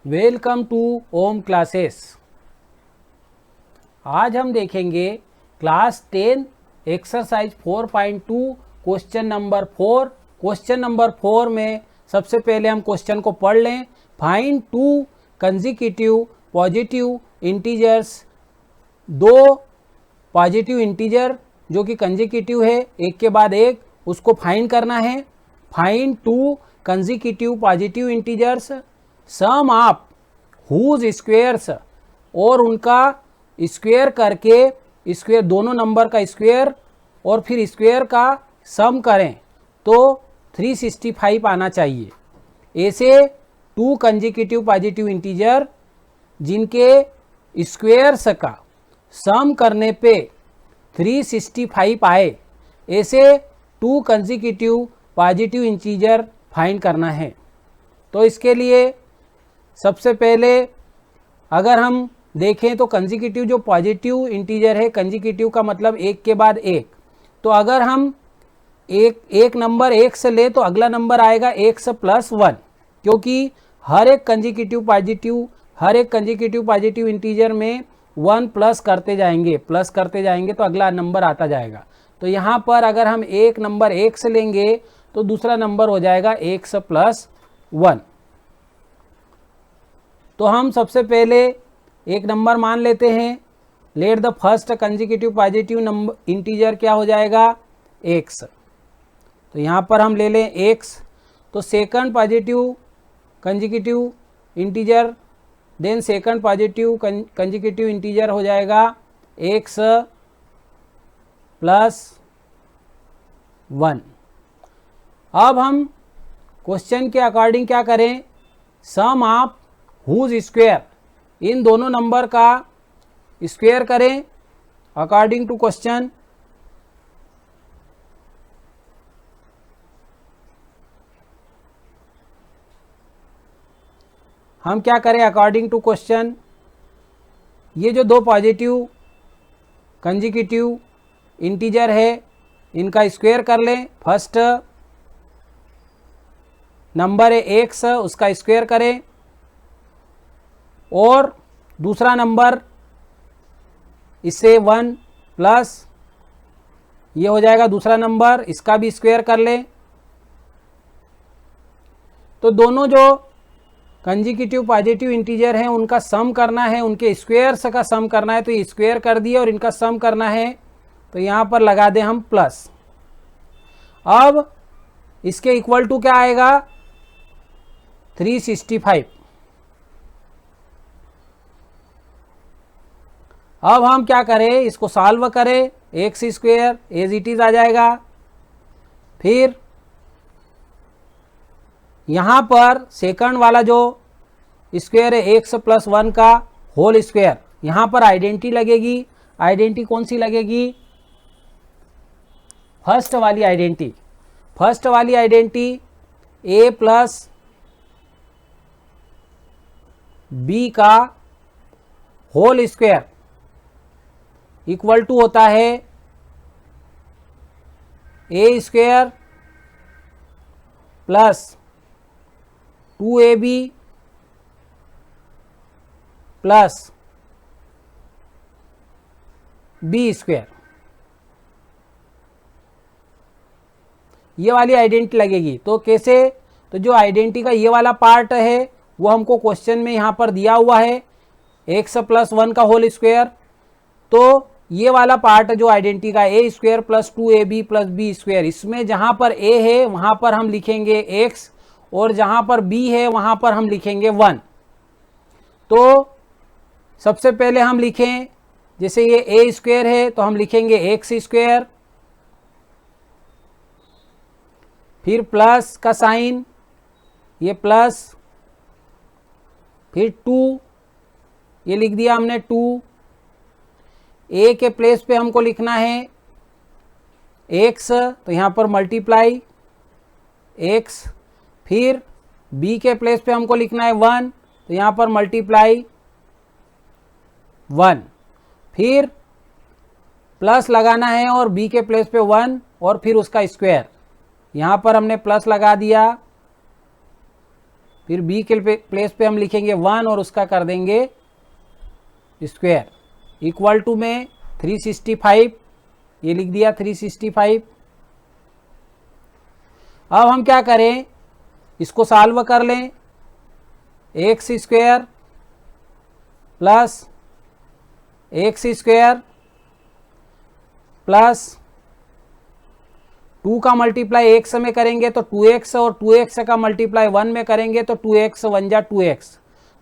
Welcome two ohm classes. आज हम देखेंगे class 10 exercise 4.2 question number 4। Question number 4 में सबसे पहले हम क्वेश्चन को पढ़ लें। Find two consecutive positive integers, दो पॉजिटिव इंटीजर जो कि कंसेक्यूटिव है, एक के बाद एक, उसको फाइंड करना है। Find two consecutive positive integers sum of whose squares, और उनका स्क्वेयर करके स्क्वेयर दोनों नंबर का स्क्वेयर और फिर स्क्वेयर का सम करें तो 365 आना चाहिए। ऐसे टू कंसेक्यूटिव पॉजिटिव इंटीजर जिनके स्क्वेयर्स का सम करने पे 365 आए, ऐसे to consecutive positive integer find करना है। तो इसके लिए सबसे पहले अगर हम देखें तो कंसेक्यूटिव जो पॉजिटिव इंटीजर है, कंसेक्यूटिव का मतलब एक के बाद एक, तो अगर हम एक नंबर एक से ले तो अगला नंबर आएगा x प्लस 1, क्योंकि हर एक कंसेक्यूटिव पॉजिटिव इंटीजर में 1 प्लस करते जाएंगे तो अगला नंबर आता जाएगा। तो यहाँ पर अगर हम एक नंबर एक से लेंगे तो दूसरा नंबर हो जाएगा x प्लस 1। तो हम सबसे पहले एक नंबर मान लेते हैं। Let the first consecutive positive number integer क्या हो जाएगा, x। तो यहाँ पर हम ले लें x। तो second positive consecutive integer, then second positive consecutive integer हो जाएगा x प्लस 1। अब हम क्वेश्चन के अकॉर्डिंग क्या करें, सम ऑफ हुज स्क्वेयर, इन दोनों नंबर का स्क्वेयर करें अकॉर्डिंग टू क्वेश्चन। हम क्या करें अकॉर्डिंग टू क्वेश्चन, ये जो दो पॉजिटिव कंसेक्यूटिव इंटीजर है इनका स्क्वेयर कर लें। फर्स्ट नंबर है x, उसका स्क्वेयर करें, और दूसरा नंबर इससे 1 प्लस ये हो जाएगा दूसरा नंबर, इसका भी स्क्वेयर कर लें। तो दोनों जो कंसेक्यूटिव पॉजिटिव इंटीजर हैं उनका सम करना है, उनके स्क्वेयर्स का सम करना है, तो ये स्क्वेयर कर दिए और इनका सम करना है, तो यहाँ पर लगा दें हम प्लस। अब इसके इक्वल टू क्या आएगा, 365। अब हम क्या करें, इसको सॉल्व करें, X square as it is आ जाएगा। फिर यहाँ पर सेकंड वाला जो स्क्वेयर है x प्लस 1 का होल स्क्वेयर, यहाँ पर आइडेंटिटी लगेगी। आइडेंटिटी कौन सी लगेगी, फर्स्ट वाली आइडेंटिटी a प्लस b का होल स्क्वेयर इक्वल टू होता है a square plus 2ab plus b square. ये वाली आइडेंटिटी लगेगी। तो कैसे, तो जो आइडेंटिटी का ये वाला पार्ट है वो हमको क्वेश्चन में यहाँ पर दिया हुआ है, x प्लस 1 का होल स्क्वेयर। तो ये वाला पार्ट जो आइडेंटिटी का a square plus 2ab plus b square, इसमें जहाँ पर a है वहाँ पर हम लिखेंगे x, और जहाँ पर b है वहाँ पर हम लिखेंगे 1। तो सबसे पहले हम लिखें, जैसे ये a स्क्वेयर है तो हम लिखेंगे x स्क्वेयर, फिर प्लस का साइन, ये प्लस, फिर 2, ये लिख दिया हमने 2। a के प्लेस पे हमको लिखना है x, तो यहाँ पर मल्टीप्लाई x। फिर b के प्लेस पे हमको लिखना है 1, तो यहाँ पर मल्टीप्लाई 1। फिर प्लस लगाना है और b के प्लेस पे 1 और फिर उसका स्क्वायर, यहाँ पर हमने प्लस लगा दिया। फिर बी के प्लेस पे हम लिखेंगे 1 और उसका कर देंगे स्क्वायर, इक्वल टू में 365, ये लिख दिया 365। अब हम क्या करें, इसको सॉल्व कर लें, x square plus x square plus 2 का मल्टीप्लाई x में करेंगे तो 2x, और 2x का मल्टीप्लाई 1 में करेंगे तो 2x 1 जा 2x,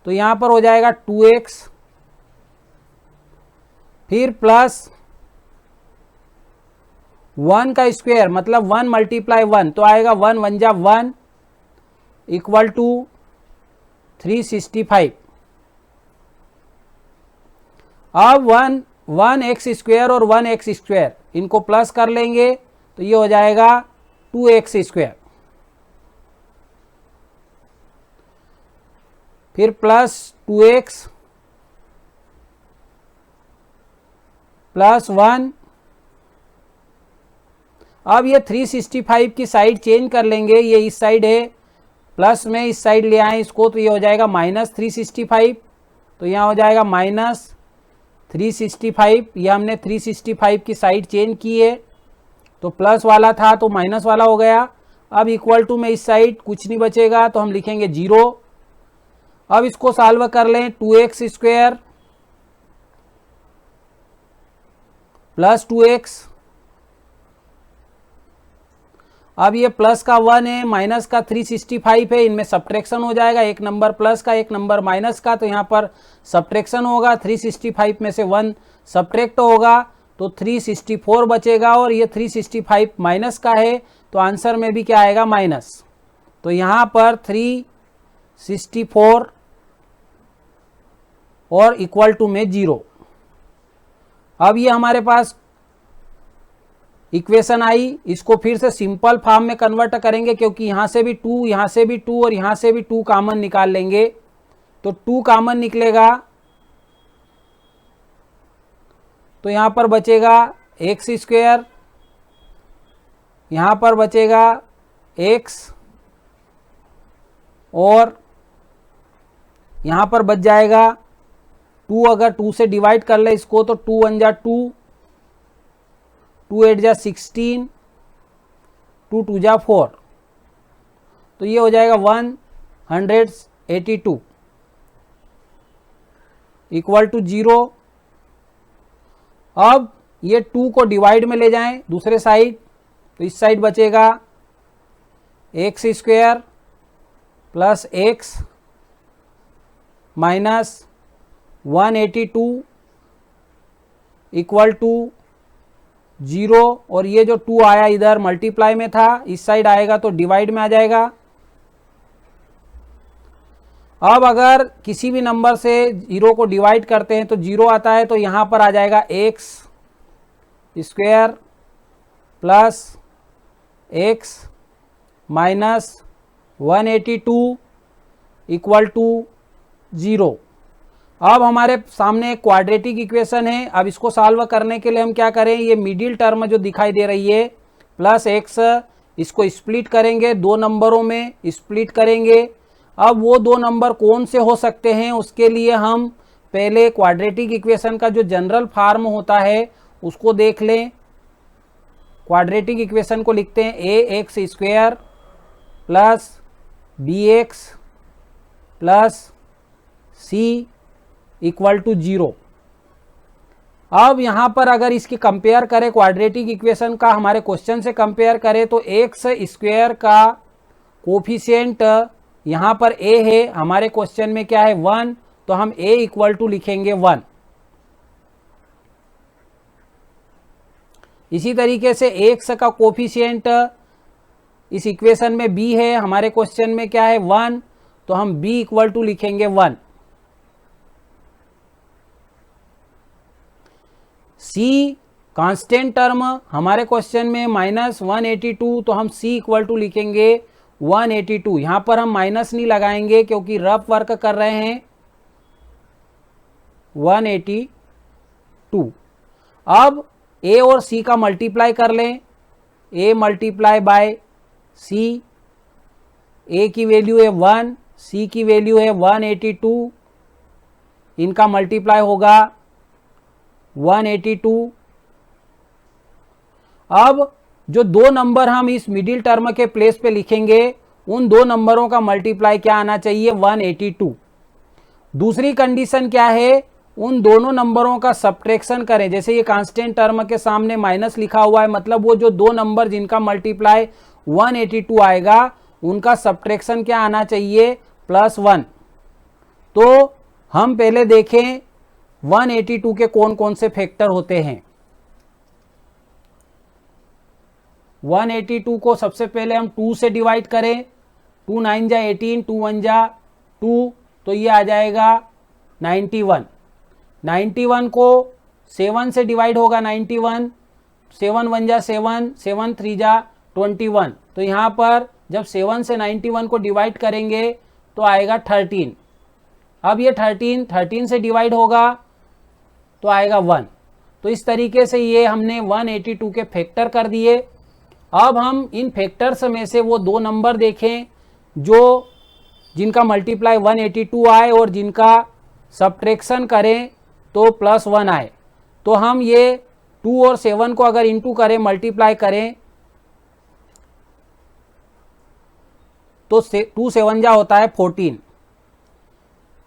तो यहां पर हो जाएगा 2x, फिर प्लस 1 का स्क्वायर मतलब 1 मल्टीप्लाई 1, तो आएगा 1 1 जा 1 इक्वल टू 365। अब 1 एक्स स्क्वायर और 1 एक्स स्क्वायर इनको प्लस कर लेंगे तो ये हो जाएगा 2x स्क्वायर, फिर प्लस 2x प्लस 1। अब ये 365 की साइड चेंज कर लेंगे, ये इस साइड है प्लस में, इस साइड ले आए इसको तो ये हो जाएगा माइनस 365, तो यहाँ हो जाएगा माइनस 365। ये हमने 365 की साइड चेंज की है, तो प्लस वाला था तो माइनस वाला हो गया। अब इक्वल टू में इस साइड कुछ नहीं बचेगा तो हम लिखेंगे 0। अब इसको सॉल्व कर लें, 2x स्क्वायर प्लस 2x, अब ये प्लस का 1 है माइनस का 365 है, इनमें सब्ट्रैक्शन हो जाएगा, एक नंबर प्लस का एक नंबर माइनस का, तो यहाँ पर सब्ट्रैक्शन होगा, 365 में से 1 सब्ट्रैक्ट होगा तो 364 बचेगा, और ये 365 माइनस का है तो आंसर में भी क्या आएगा माइनस, तो यहाँ पर 364 और इक्वल टू में 0। अब ये हमारे पास इक्वेशन आई, इसको फिर से सिंपल फॉर्म में कन्वर्ट करेंगे क्योंकि यहां से भी 2, यहां से भी 2 और यहां से भी 2 कॉमन निकाल लेंगे, तो 2 कॉमन निकलेगा तो यहां पर बचेगा एक्स स्क्वायर, यहां पर बचेगा x, और यहां पर बच जाएगा 2, अगर 2 से डिवाइड कर ले इसको तो 2 1 जा 2, 2 8 जा 16, 2 2 जा 4, तो ये हो जाएगा 182 इक्वल टू 0। अब ये 2 को डिवाइड में ले जाएं दूसरे साइड, तो इस साइड बचेगा x square plus x minus 182 equal to 0, और ये जो 2 आया इधर मल्टीप्लाई में था, इस साइड आएगा तो डिवाइड में आ जाएगा। अब अगर किसी भी नंबर से 0 को डिवाइड करते हैं तो 0 आता है, तो यहां पर आ जाएगा x square plus x minus 182 equal to 0। अब हमारे सामने एक क्वाड्रेटिक इक्वेशन है, अब इसको सॉल्व करने के लिए हम क्या करें, ये मिडिल टर्म जो दिखाई दे रही है प्लस एक्स, इसको स्प्लिट करेंगे, 2 नंबरों में स्प्लिट करेंगे। अब वो 2 नंबर कौन से हो सकते हैं, उसके लिए हम पहले क्वाड्रेटिक इक्वेशन का जो जनरल फॉर्म होता है उसको देख लें। क्वाड्रेटिक इक्वेशन को लिखते हैं A X square plus B X plus C equal to 0। अब यहां पर अगर इसकी कंपेयर करें क्वाड्रेटिक इक्वेशन का, हमारे क्वेश्चन से कंपेयर करें तो एक्स स्क्वायर का कोफिशिएंट यहां पर a है, हमारे क्वेश्चन में क्या है 1, तो हम a इक्वल टू लिखेंगे 1। इसी तरीके से x का कोफिशिएंट इस इक्वेशन में b है, हमारे क्वेश्चन में क्या है 1, तो हम b इक्वल टू लिखेंगे 1। c कांस्टेंट टर्म हमारे क्वेश्चन में -182, तो हम c इक्वल टू लिखेंगे 182। यहां पर हम माइनस नहीं लगाएंगे क्योंकि रफ वर्क कर रहे हैं, 182। अब a और c का मल्टीप्लाई कर लें, a multiply by c, a की वैल्यू है 1 C की वैल्यू है 182, इनका मल्टीप्लाई होगा 182। अब जो दो नंबर हम इस मिडिल टर्म के प्लेस पे लिखेंगे उन दो नंबरों का मल्टीप्लाई क्या आना चाहिए, 182। दूसरी कंडीशन क्या है, उन दोनों नंबरों का सब्ट्रैक्शन करें। जैसे ये कांस्टेंट टर्म के सामने माइनस लिखा हुआ है, मतलब वो जो दो नंबर जिनका मल्टीप्लाई 182 आएगा उनका सब्ट्रैक्शन क्या आना चाहिए, +1। तो हम पहले देखें 182 के कौन कौन से फैक्टर होते हैं। 182 को सबसे पहले हम 2 से डिवाइड करें, 2 9 जा 18, 2 1 जा 2, तो ये आ जाएगा 91। 91 को 7 से डिवाइड होगा, 91, 7 1 जा 7, 7 3 जा 21, तो यहाँ पर जब 7 से 91 को डिवाइड करेंगे तो आएगा 13। अब ये 13 से डिवाइड होगा तो आएगा 1। तो इस तरीके से ये हमने 182 के फैक्टर कर दिए। अब हम इन फैक्टर्स में से वो दो नंबर देखें जो जिनका मल्टीप्लाई 182 आए और जिनका सब्ट्रैक्शन करें तो +1 आए। तो हम ये 2 और 7 को अगर इंटू करें, मल्टीप्लाई करें, तो 2 7 जा होता है 14।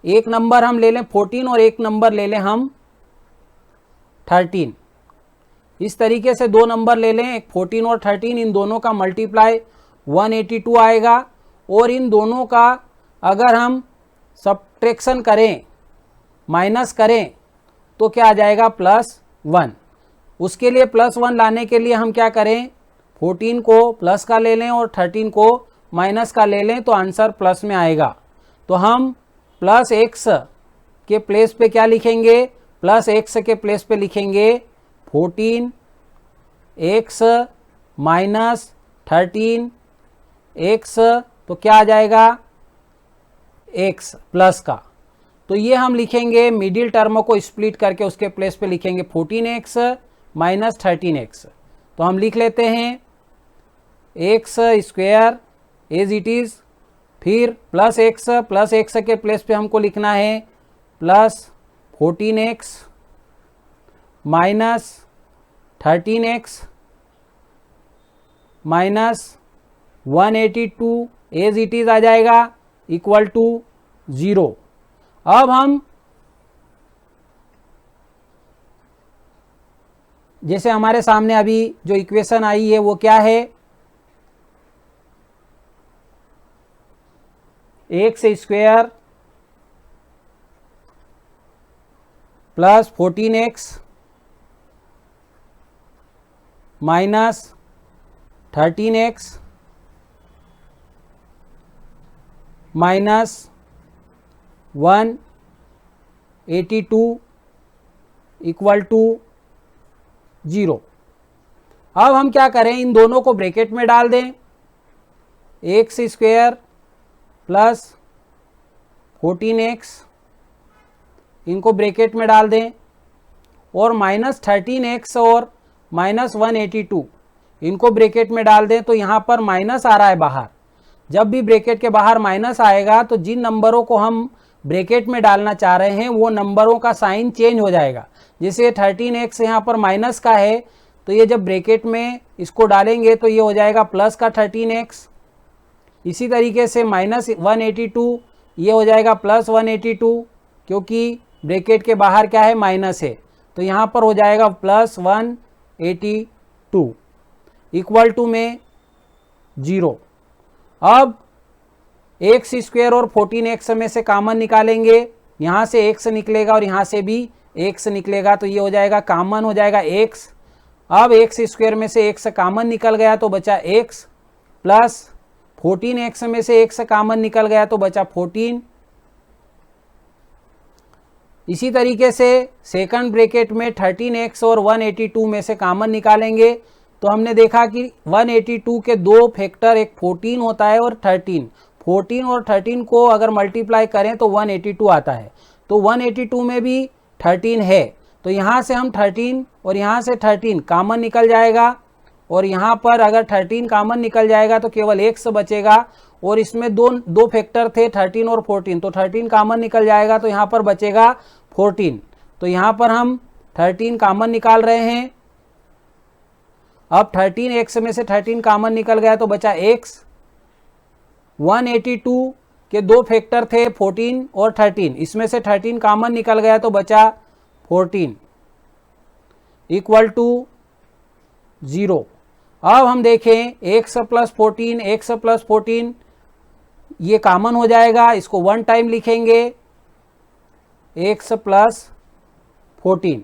एक नंबर हम ले लें 14 और एक नंबर ले लें हम 13। इस तरीके से दो नंबर ले लें, एक 14 और 13, इन दोनों का मल्टीप्लाई 182 आएगा और इन दोनों का अगर हम सब्ट्रैक्शन करें, माइनस करें, तो क्या आ जाएगा, +1। उसके लिए +1 लाने के लिए हम क्या करें, 14 को प्लस का ले लें और 13 को माइनस का ले लें, तो आंसर प्लस में आएगा। तो हम +x के प्लेस पे क्या लिखेंगे, +x के प्लेस पे लिखेंगे 14x माइनस 13x, तो क्या आ जाएगा, x प्लस का। तो ये हम लिखेंगे मिडिल टर्म को स्प्लिट करके उसके प्लेस पे लिखेंगे 14x माइनस 13x। तो हम लिख लेते हैं x square as it is, फिर +x के प्लेस पे हमको लिखना है +14x minus 13x minus 182 as it is आ जाएगा इक्वल टू 0। अब हम जैसे हमारे सामने अभी जो इक्वेशन आई है वो क्या है, x square plus 14x minus 13x minus 182 equal to 0। अब हम क्या करें, इन दोनों को ब्रैकेट में डाल दें, x स्क्वायर प्लस 14x, इनको ब्रैकेट में डाल दें, और माइनस 13x और माइनस 182 इनको ब्रैकेट में डाल दें। तो यहाँ पर माइनस आ रहा है बाहर, जब भी ब्रैकेट के बाहर माइनस आएगा तो जिन नंबरों को हम ब्रैकेट में डालना चाह रहे हैं वो नंबरों का साइन चेंज हो जाएगा। जैसे 13x यहाँ पर माइनस का है, तो ये जब ब्रैकेट में इसको डालेंगे तो ये हो जाएगा प्लस का 13x। इसी तरीके से माइनस 182 ये हो जाएगा प्लस 182, क्योंकि ब्रैकेट के बाहर क्या है, माइनस है, तो यहाँ पर हो जाएगा प्लस 182 इक्वल टू में 0। अब एक्स स्क्वायर और 14x में से कॉमन निकालेंगे, यहाँ से x निकलेगा और यहाँ से भी x निकलेगा, तो ये हो जाएगा कॉमन हो जाएगा x। अब एक्स स्क्वायर में से x कॉमन निकल गया तो बचा x, प्लस 14x में से x कॉमन निकल गया तो बचा 14। इसी तरीके से सेकंड ब्रैकेट में 13x और 182 में से कॉमन निकालेंगे, तो हमने देखा कि 182 के दो फैक्टर, एक 14 होता है और 13। 14 और 13 को अगर मल्टीप्लाई करें तो 182 आता है, तो 182 में भी 13 है, तो यहाँ से हम 13 और यहाँ से 13 कॉमन निकल जाएगा और यहाँ पर अगर 13 कॉमन निकल जाएगा तो केवल x बचेगा, और इसमें दो फैक्टर थे 13 और 14, तो 13 कॉमन निकल जाएगा तो यहाँ पर बचेगा 14। तो यहाँ पर हम 13 कॉमन निकाल रहे हैं। अब 13x में से 13 कॉमन निकल गया तो बचा x। 182 के दो फैक्टर थे 14 और 13, इसमें से 13 कॉमन निकल गया तो बचा 14 इक्वल टू 0। अब हम देखें x प्लस 14 ये कॉमन हो जाएगा, इसको 1 टाइम लिखेंगे x प्लस 14।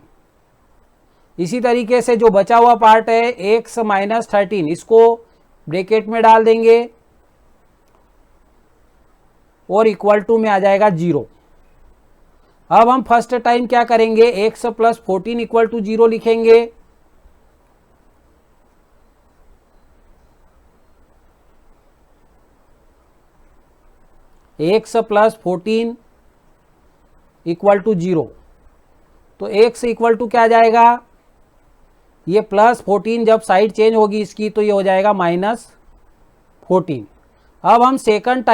इसी तरीके से जो बचा हुआ पार्ट है x माइनस 13, इसको ब्रैकेट में डाल देंगे और इक्वल टू में आ जाएगा 0। अब हम फर्स्ट टाइम क्या करेंगे, x प्लस 14 इक्वल टू 0 लिखेंगे। x प्लस 14 इक्वल टू 0, तो x इक्वल टू क्या आ जाएगा, ये प्लस 14 जब साइड चेंज होगी इसकी तो ये हो जाएगा माइनस 14। अब हम सेकंड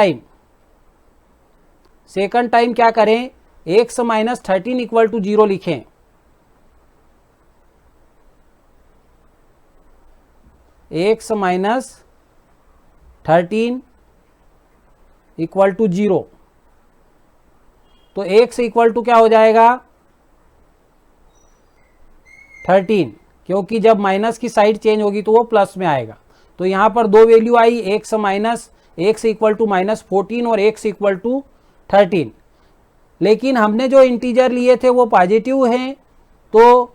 टाइम क्या करें, x माइनस 13 इक्वल टू 0 लिखें। x माइनस 13 इक्वल टू 0, तो x इक्वल टू क्या हो जाएगा 13, क्योंकि जब माइनस की साइड चेंज होगी तो वो प्लस में आएगा। तो यहाँ पर दो वैल्यू आई, x इक्वल टू माइनस 14 और x इक्वल टू 13। लेकिन हमने जो इंटीजर लिए थे वो पॉजिटिव हैं, तो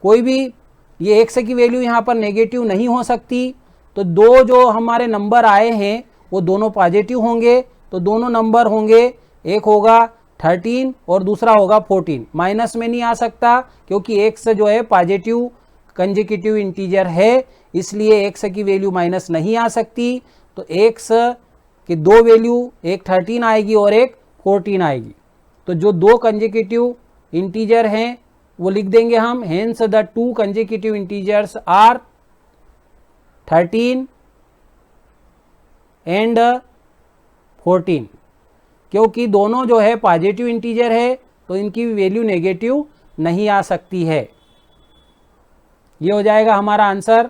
कोई भी ये x की वैल्यू यहाँ पर नेगेटिव नहीं हो सकती। तो दो जो हमारे नंबर आए हैं वो दोनों पॉजिटिव होंगे, तो दोनों नंबर होंगे, एक होगा 13 और दूसरा होगा 14। माइनस में नहीं आ सकता क्योंकि x जो है पॉजिटिव कंसेक्यूटिव इंटीजर है, इसलिए x की वैल्यू माइनस नहीं आ सकती। तो x की दो वैल्यू, एक 13 आएगी और एक 14 आएगी। तो जो दो कंसेक्यूटिव इंटीजर हैं वो लिख देंगे हम, hence the two consecutive integers are 13 and 14। क्योंकि दोनों जो है पॉजिटिव इंटीजर है तो इनकी वैल्यू नेगेटिव नहीं आ सकती है। ये हो जाएगा हमारा आंसर।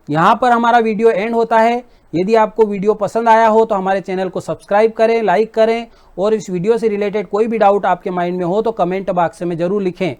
यहाँ पर हमारा वीडियो एंड होता है। यदि आपको वीडियो पसंद आया हो तो हमारे चैनल को सब्सक्राइब करें, लाइक करें, और इस वीडियो से रिलेटेड कोई भी डाउट आपके माइंड में हो तो कमेंट बॉक्स में ज़रूर लिखें।